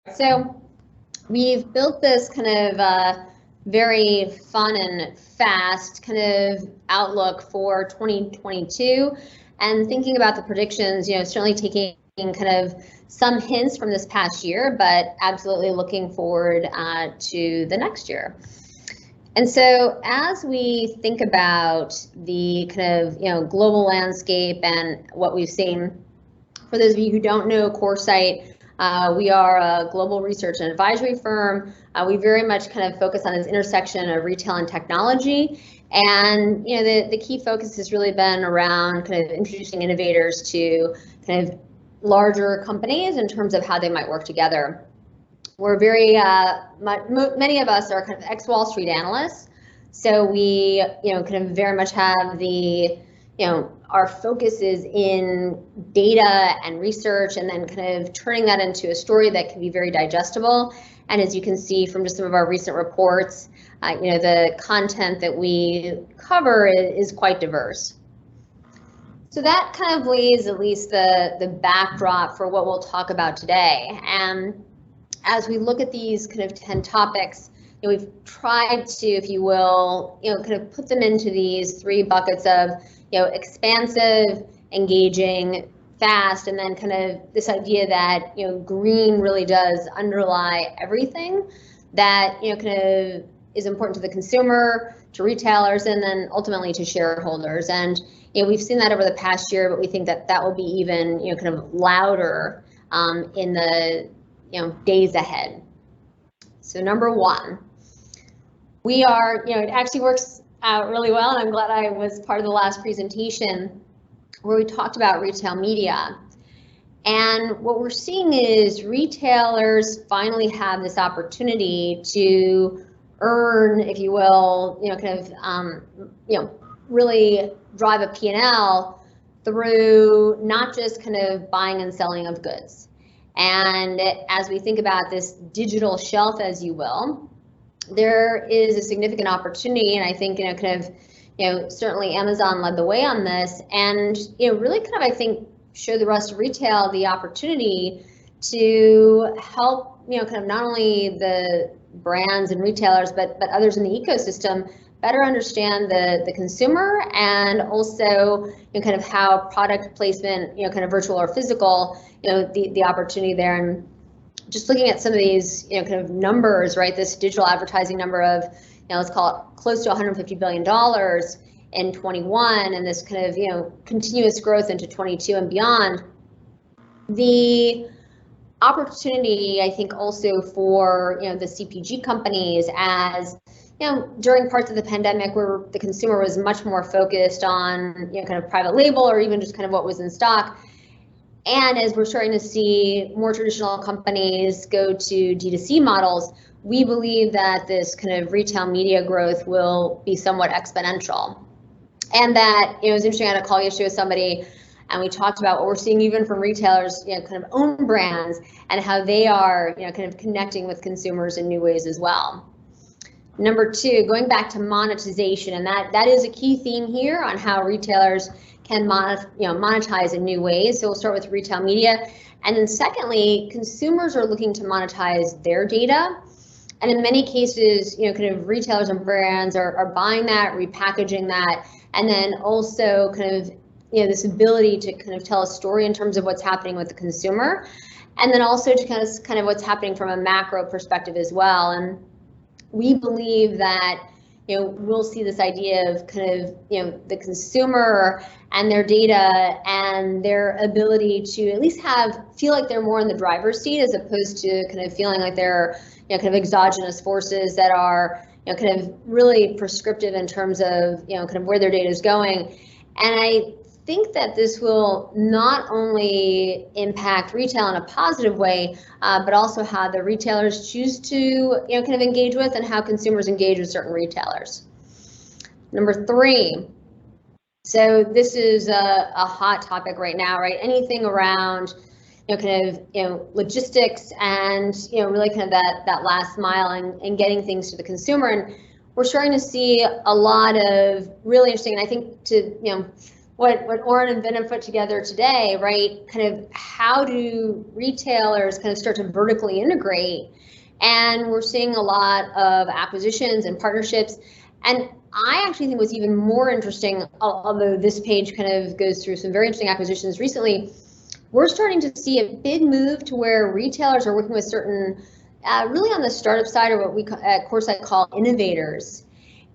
So we've built this kind of very fun and fast kind of outlook for 2022, and thinking about the predictions, certainly taking kind of some hints from this past year, but absolutely looking forward to the next year. And so as we think about the kind of global landscape and what we've seen, for those of you who don't know Coresight, we are a global research and advisory firm. We very much kind of focus on this intersection of retail and technology. And the key focus has really been around kind of introducing innovators to kind of larger companies in terms of how they might work together. We're very, many of us are kind of ex-Wall Street analysts. So we, kind of very much have the, our focus is in data and research, and then kind of turning that into a story that can be very digestible. And as you can see from just some of our recent reports, the content that we cover is quite diverse. So that kind of lays at least the backdrop for what we'll talk about today. And as we look at these kind of 10 topics, we've tried to, if you will, kind of put them into these 3 buckets of, expansive, engaging, fast, and then kind of this idea that, green really does underlie everything that, kind of is important to the consumer, to retailers, and then ultimately to shareholders. And, we've seen that over the past year, but we think that that will be even, kind of louder in the days ahead. So number 1, we are, it actually works out really well, and I'm glad I was part of the last presentation where we talked about retail media. And what we're seeing is retailers finally have this opportunity to earn, if you will, kind of, really drive a P&L through not just kind of buying and selling of goods. And as we think about this digital shelf, as you will, there is a significant opportunity, and I think, kind of, certainly Amazon led the way on this, and, really kind of, I think, show the rest of retail the opportunity to help, kind of not only the brands and retailers, but others in the ecosystem better understand the consumer, and also kind of how product placement, kind of virtual or physical, the opportunity there. And just looking at some of these, kind of numbers, right? This digital advertising number of, let's call it close to $150 billion in 21, and this kind of, continuous growth into 22 and beyond. The opportunity, I think, also for, the CPG companies, as during parts of the pandemic where the consumer was much more focused on, kind of private label or even just kind of what was in stock. And as we're starting to see more traditional companies go to D2C models, we believe that this kind of retail media growth will be somewhat exponential. And that, it was interesting, I had a call yesterday with somebody, and we talked about what we're seeing even from retailers, kind of own brands, and how they are, kind of connecting with consumers in new ways as well. Number 2, going back to monetization, and that is a key theme here on how retailers can monetize in new ways. So we'll start with retail media. And then secondly, consumers are looking to monetize their data. And in many cases, kind of retailers and brands are buying that, repackaging that, and then also kind of, this ability to kind of tell a story in terms of what's happening with the consumer. And then also to kind of what's happening from a macro perspective as well. And we believe that, we'll see this idea of kind of, the consumer and their data and their ability to at least feel like they're more in the driver's seat, as opposed to kind of feeling like they're, kind of exogenous forces that are, kind of really prescriptive in terms of, kind of where their data is going. And I think that this will not only impact retail in a positive way, but also how the retailers choose to, kind of engage with, and how consumers engage with certain retailers. Number 3, so this is a hot topic right now, right? Anything around, kind of, logistics and, really kind of that last mile and getting things to the consumer. And we're starting to see a lot of really interesting, and I think to, what Oren and Ben have put together today, right? Kind of how do retailers kind of start to vertically integrate? And we're seeing a lot of acquisitions and partnerships. And I actually think what's even more interesting, although this page kind of goes through some very interesting acquisitions recently, we're starting to see a big move to where retailers are working with certain, really on the startup side, or what we at Coresight call innovators.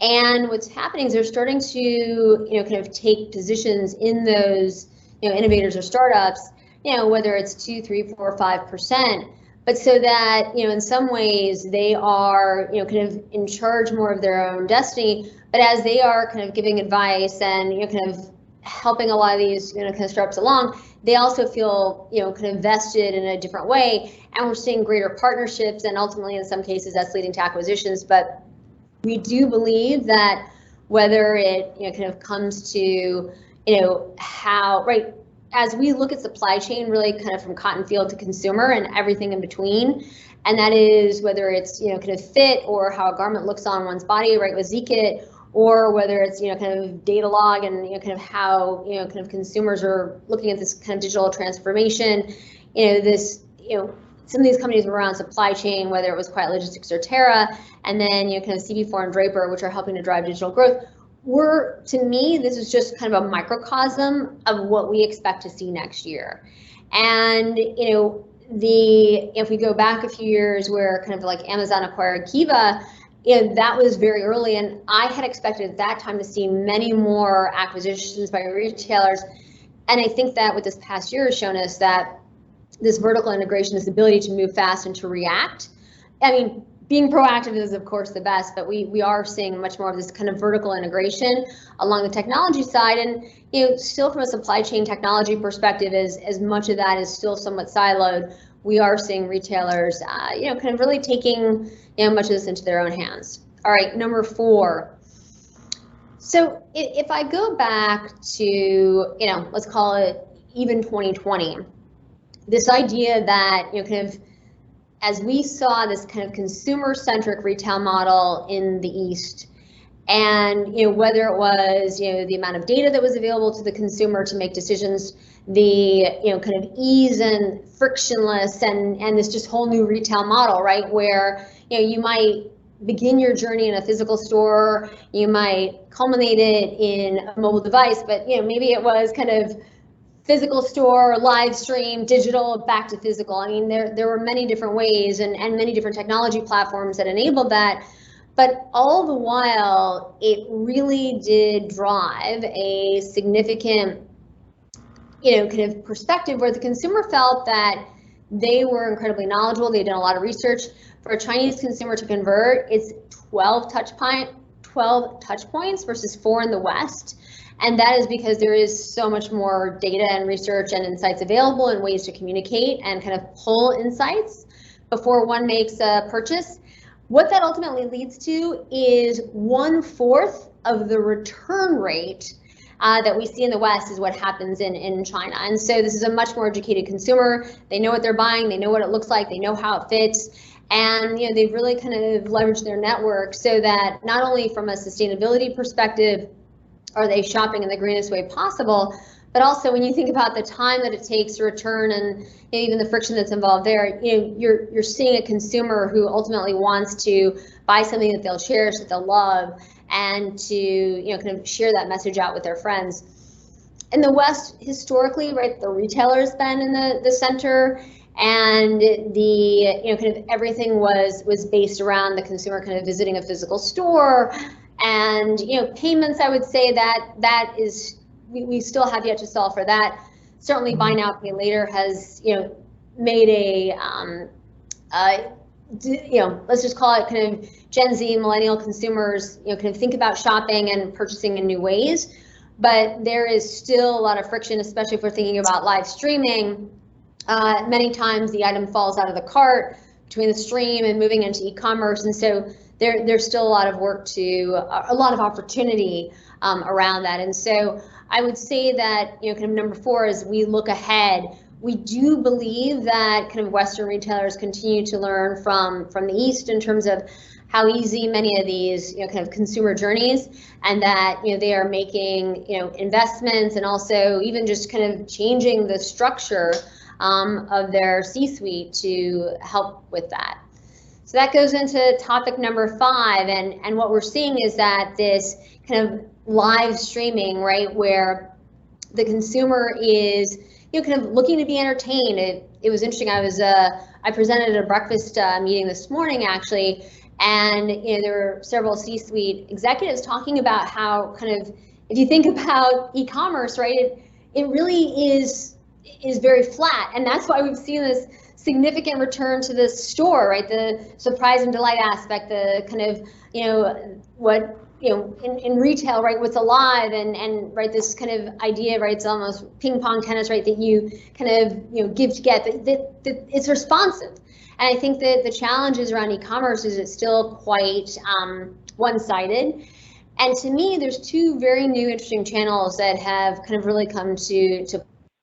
And what's happening is they're starting to, kind of take positions in those, innovators or startups, whether it's 2, 3, 4, 5%, but so that, in some ways they are, kind of in charge more of their own destiny. But as they are kind of giving advice and, kind of helping a lot of these, kind of startups along, they also feel, kind of vested in a different way. And we're seeing greater partnerships, and ultimately in some cases that's leading to acquisitions. But we do believe that whether it, kind of comes to, how, right, as we look at supply chain, really kind of from cotton field to consumer and everything in between, and that is whether it's, kind of fit or how a garment looks on one's body, right, with Zekit, or whether it's, kind of data log and, kind of how, kind of consumers are looking at this kind of digital transformation, this, some of these companies were around supply chain, whether it was Quiet Logistics or Terra, and then, kind of CB4 and Draper, which are helping to drive digital growth. To me, this is just kind of a microcosm of what we expect to see next year. And, if we go back a few years where kind of like Amazon acquired Kiva, that was very early, and I had expected at that time to see many more acquisitions by retailers. And I think that what this past year has shown us that this vertical integration, this ability to move fast and to react. I mean, being proactive is of course the best, but we are seeing much more of this kind of vertical integration along the technology side. And still from a supply chain technology perspective, as much of that is still somewhat siloed, we are seeing retailers, kind of really taking, much of this into their own hands. All right, number 4. So if I go back to, let's call it even 2020, this idea that, kind of, as we saw this kind of consumer-centric retail model in the East, and whether it was the amount of data that was available to the consumer to make decisions, the kind of ease and frictionless, and this just whole new retail model, right, where you might begin your journey in a physical store, you might culminate it in a mobile device, but maybe it was kind of physical store, live stream, digital, back to physical. I mean, there were many different ways and many different technology platforms that enabled that. But all the while, it really did drive a significant, kind of perspective where the consumer felt that they were incredibly knowledgeable. They'd done a lot of research. For a Chinese consumer to convert, it's 12 touch points versus 4 in the West. And that is because there is so much more data and research and insights available and ways to communicate and kind of pull insights before one makes a purchase. What that ultimately leads to is 1/4 of the return rate that we see in the West is what happens in China. And so this is a much more educated consumer. They know what they're buying, they know what it looks like, they know how it fits. And they've really kind of leveraged their network so that not only from a sustainability perspective are they shopping in the greenest way possible, but also when you think about the time that it takes to return and even the friction that's involved there, you're seeing a consumer who ultimately wants to buy something that they'll cherish, that they'll love, and to kind of share that message out with their friends. In the West, historically, right, the retailer's been in the center, and the kind of everything was based around the consumer kind of visiting a physical store. And payments, I would say that is, we still have yet to solve for that. Certainly buy now, pay later has made a let's just call it kind of Gen Z, millennial consumers kind of think about shopping and purchasing in new ways. But there is still a lot of friction, especially if we're thinking about live streaming. Many times the item falls out of the cart between the stream and moving into e-commerce, and so there's still a lot of work a lot of opportunity around that. And so I would say that kind of number 4, as we look ahead, we do believe that kind of Western retailers continue to learn from the East in terms of how easy many of these, kind of consumer journeys, and that, they are making, investments and also even just kind of changing the structure of their C-suite to help with that. So that goes into topic number 5, and what we're seeing is that this kind of live streaming, right, where the consumer is, kind of looking to be entertained. It was interesting. I presented at a breakfast meeting this morning, actually, and there were several C-suite executives talking about how kind of, if you think about e-commerce, right, it really is very flat, and that's why we've seen this significant return to the store, right? The surprise and delight aspect, the kind of, what, in retail, right, what's alive, and right, this kind of idea, right, it's almost ping pong tennis, right, that you kind of, give to get, that it's responsive. And I think that the challenges around e-commerce is it's still quite one-sided. And to me, there's 2 very new interesting channels that have kind of really come to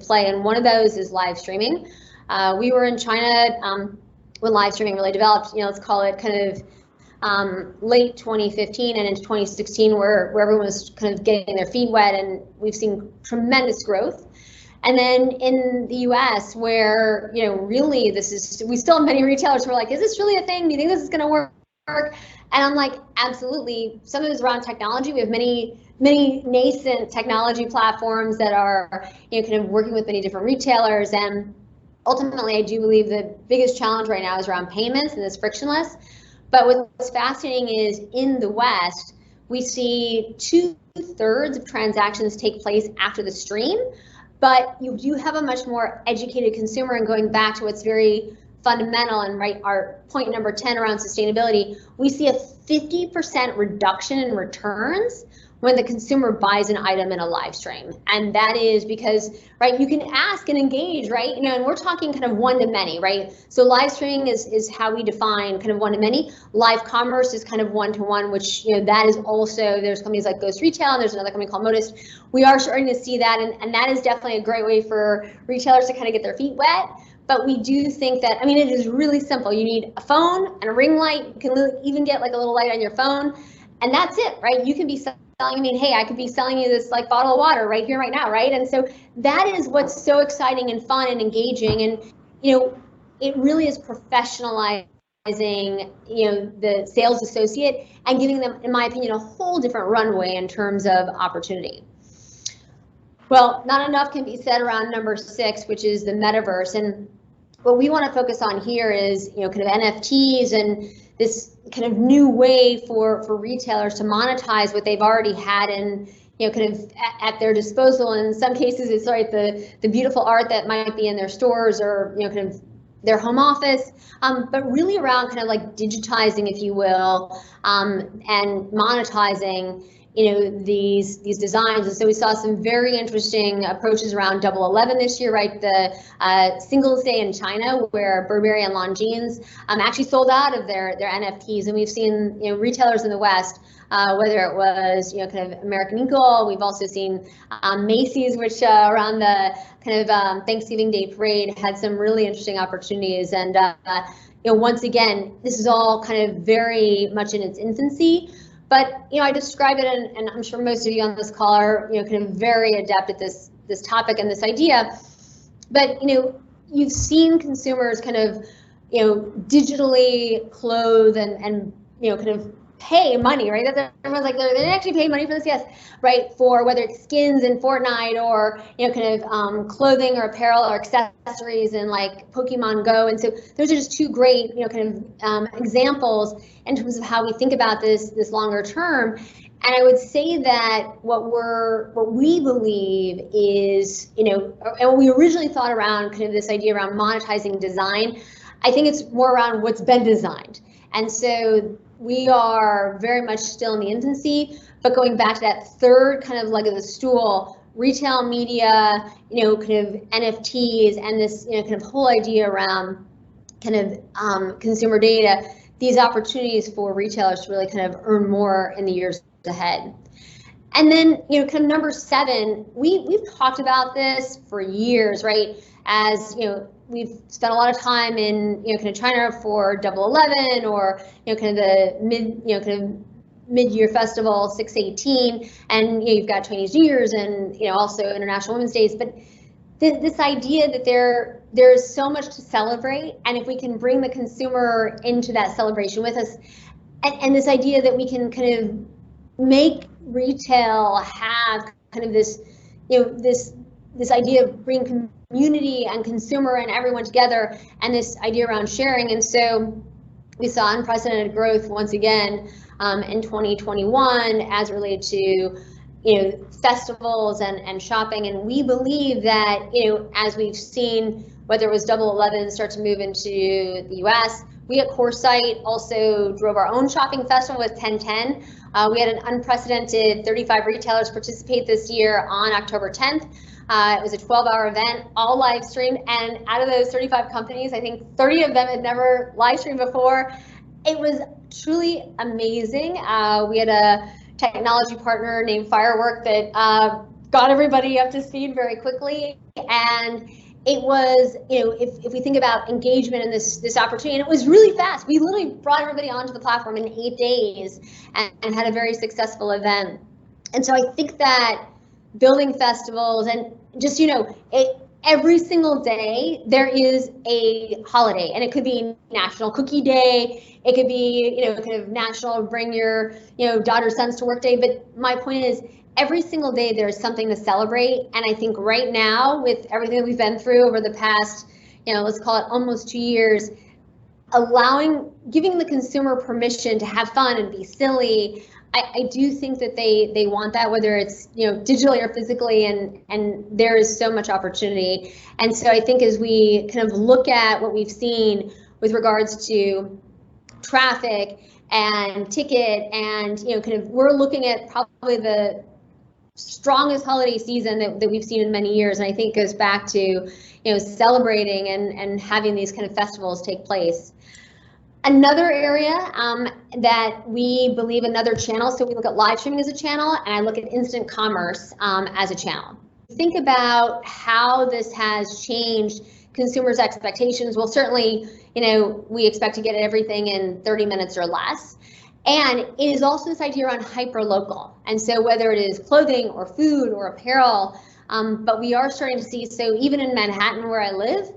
play, and one of those is live streaming. We were in China when live streaming really developed, let's call it kind of late 2015 and into 2016, where everyone was kind of getting their feet wet, and we've seen tremendous growth. And then in the US, where, really we still have many retailers who are like, is this really a thing? Do you think this is going to work? And I'm like, absolutely. Some of it is around technology. We have many nascent technology platforms that are, kind of working with many different retailers. And ultimately, I do believe the biggest challenge right now is around payments and this frictionless. But what's fascinating is in the West, we see 2/3 of transactions take place after the stream, but you do have a much more educated consumer. And going back to what's very fundamental, and right, our point number 10 around sustainability, we see a 50% reduction in returns when the consumer buys an item in a live stream. And that is because, right, you can ask and engage, right, and we're talking kind of one-to-many, right? So live streaming is how we define kind of one-to-many. Live commerce is kind of one-to-one, which, that is also, there's companies like Ghost Retail, and there's another company called Modus. We are starting to see that, and that is definitely a great way for retailers to kind of get their feet wet. But we do think that, it is really simple. You need a phone and a ring light. You can even get like a little light on your phone, and that's it, right? You can be selling, hey, I could be selling you this like bottle of water right here, right now, right? And so that is what's so exciting and fun and engaging, and it really is professionalizing, the sales associate and giving them, in my opinion, a whole different runway in terms of opportunity. Well, not enough can be said around number 6, which is the metaverse. And what we want to focus on here is, kind of NFTs and this kind of new way for retailers to monetize what they've already had and, kind of at their disposal. In some cases, it's right, the beautiful art that might be in their stores or, kind of their home office, but really around kind of like digitizing, if you will, and monetizing, these designs. And so we saw some very interesting approaches around Double 11 this year, right? The Singles Day in China, where Burberry and Longines actually sold out of their NFTs. And we've seen, retailers in the West, whether it was, kind of American Eagle. We've also seen Macy's, which around the kind of Thanksgiving Day parade had some really interesting opportunities. And, once again, this is all kind of very much in its infancy. But, I describe it, and I'm sure most of you on this call are, kind of very adept at this topic and this idea. But, you've seen consumers kind of, digitally clothe and kind of pay money, right? Everyone's like, they didn't actually pay money for this, yes, right? For whether it's skins in Fortnite or, kind of clothing or apparel or accessories in like Pokemon Go. And so those are just 2 great, kind of examples in terms of how we think about this longer term. And I would say that what we believe is, and what we originally thought around kind of this idea around monetizing design, I think it's more around what's been designed. And so we are very much still in the infancy, but going back to that 3rd kind of leg of the stool, retail media, kind of NFTs, and this, kind of whole idea around kind of consumer data, these opportunities for retailers to really kind of earn more in the years ahead. And then, kind of number 7, we've talked about this for years, right? As, we've spent a lot of time in, kind of China for Double 11, or, kind of the mid-year festival 618, and you've got Chinese New Year's and also International Women's Days. But this idea that there's so much to celebrate, and if we can bring the consumer into that celebration with us, and this idea that we can kind of make retail have kind of this, this idea of bringing community and consumer and everyone together, and this idea around sharing. And so we saw unprecedented growth once again in 2021 as related to festivals and shopping. And we believe that as we've seen, whether it was Double 11 start to move into the US, we at Coresight also drove our own shopping festival with 1010. We had an unprecedented 35 retailers participate this year on October 10th. It was a 12-hour event, all live streamed, and out of those 35 companies, I think 30 of them had never live streamed before. It was truly amazing. We had a technology partner named Firework that got everybody up to speed very quickly, and it was, if we think about engagement in this opportunity, and it was really fast. We literally brought everybody onto the platform in 8 days and had a very successful event. And so I think that building festivals and just, every single day there is a holiday, and it could be National Cookie Day, it could be, kind of National Bring Your, Daughter Sons to Work Day. But my point is, every single day there's something to celebrate. And I think right now, with everything that we've been through over the past, let's call it almost 2 years, giving the consumer permission to have fun and be silly, I do think that they want that, whether it's digitally or physically, and there is so much opportunity. And so I think as we kind of look at what we've seen with regards to traffic and ticket, and we're looking at probably the strongest holiday season that we've seen in many years, and I think goes back to celebrating and having these kind of festivals take place. Another area that we believe, another channel, so we look at live streaming as a channel, and I look at instant commerce as a channel. Think about how this has changed consumers' expectations. Well, certainly, we expect to get everything in 30 minutes or less. And it is also this idea around hyper-local. And so whether it is clothing or food or apparel, but we are starting to see, so even in Manhattan where I live,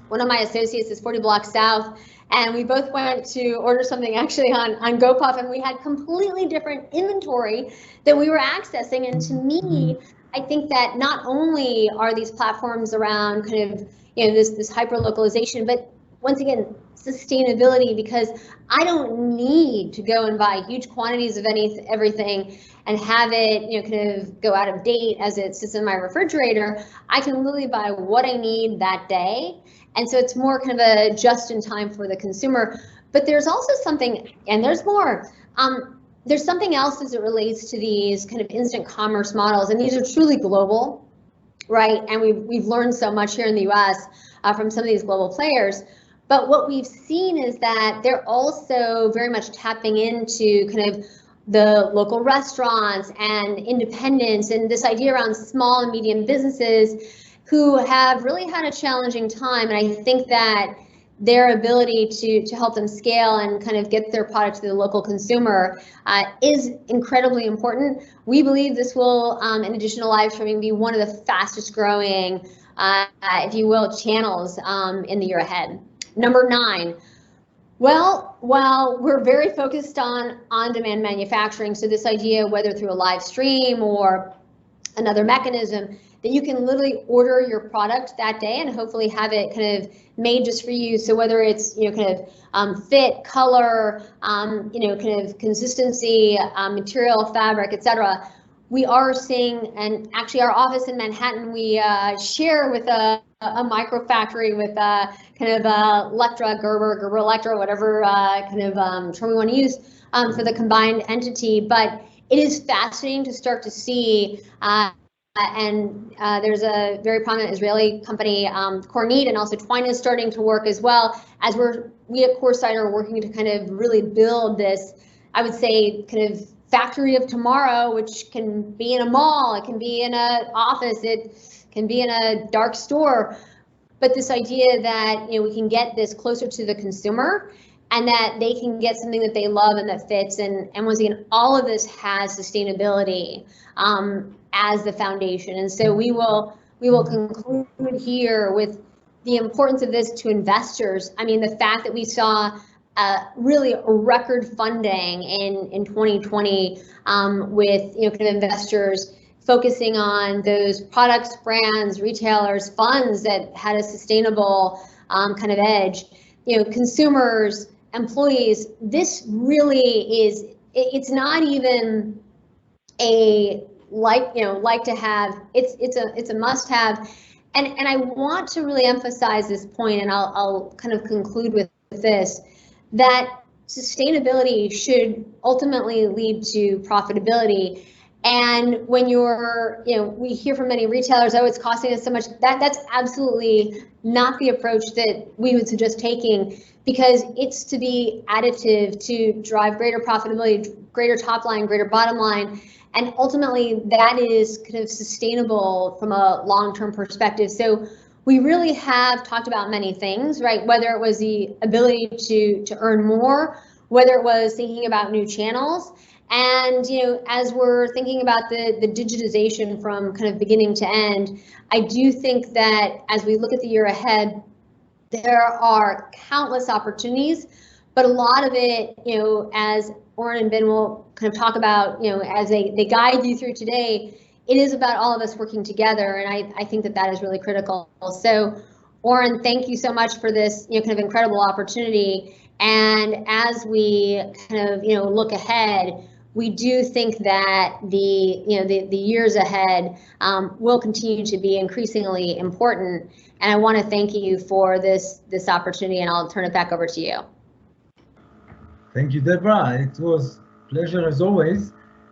one of my associates is 40 blocks south, and we both went to order something actually on GoPuff, and we had completely different inventory that we were accessing. And to me, I think that not only are these platforms around kind of, this hyper-localization, but once again, sustainability, because I don't need to go and buy huge quantities of everything and have it, kind of go out of date as it sits in my refrigerator. I can literally buy what I need that day. And so it's more kind of a just in time for the consumer. But there's also something, and there's more, there's something else as it relates to these kind of instant commerce models, and these are truly global, right? And we've learned so much here in the US from some of these global players. But what we've seen is that they're also very much tapping into kind of the local restaurants and independents, and this idea around small and medium businesses who have really had a challenging time. And I think that their ability to help them scale and kind of get their product to the local consumer is incredibly important. We believe this will, in addition to live streaming, be one of the fastest growing, if you will, channels in the year ahead. Number 9. Well, while we're very focused on on-demand manufacturing, so this idea, whether through a live stream or another mechanism, that you can literally order your product that day and hopefully have it kind of made just for you. So whether it's kind of fit, color, kind of consistency, material, fabric, etc. We are seeing, and actually our office in Manhattan, we share with a micro factory with kind of Electra, Gerber Electra, whatever kind of term we want to use for the combined entity. But it is fascinating to start to see, and there's a very prominent Israeli company, Coresight, and also Twine is starting to work as well, as we at Coresight are working to kind of really build this, I would say, kind of factory of tomorrow, which can be in a mall, it can be in an office, it can be in a dark store. but this idea that, you know, we can get this closer to the consumer and that they can get something that they love and that fits. And once again, all of this has sustainability as the foundation. And so we will conclude here with the importance of this to investors. I mean, the fact that we saw really record funding in 2020 with, you know, kind of investors focusing on those products, brands, retailers, funds that had a sustainable kind of edge, you know, consumers, employees. This really is, it's not even a like to have, it's a must have. And I want to really emphasize this point, and I'll kind of conclude with this, that sustainability should ultimately lead to profitability. And when you're, you know, we hear from many retailers, oh, it's costing us so much. That's absolutely not the approach that we would suggest taking, because it's to be additive to drive greater profitability, greater top line, greater bottom line. And ultimately, that is kind of sustainable from a long-term perspective. So we really have talked about many things, right? Whether it was the ability to earn more, whether it was thinking about new channels. And, you know, as we're thinking about the digitization from kind of beginning to end, I do think that as we look at the year ahead, there are countless opportunities, but a lot of it, you know, as Oren and Ben will kind of talk about, you know, as they guide you through today, it is about all of us working together, and I think that is really critical. So, Oren, thank you so much for this, you know, kind of incredible opportunity. And as we kind of, you know, look ahead, we do think that the years ahead will continue to be increasingly important. And I want to thank you for this opportunity, and I'll turn it back over to you. Thank you, Deborah. It was a pleasure as always,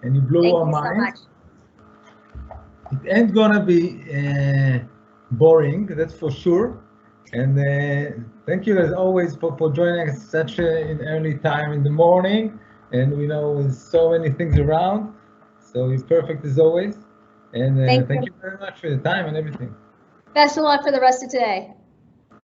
and you blew our minds. So it ain't gonna be boring, that's for sure. And thank you as always for joining us such an early time in the morning. And we know with so many things around, so you're perfect as always. And thank you very much for the time and everything. Best of luck for the rest of today.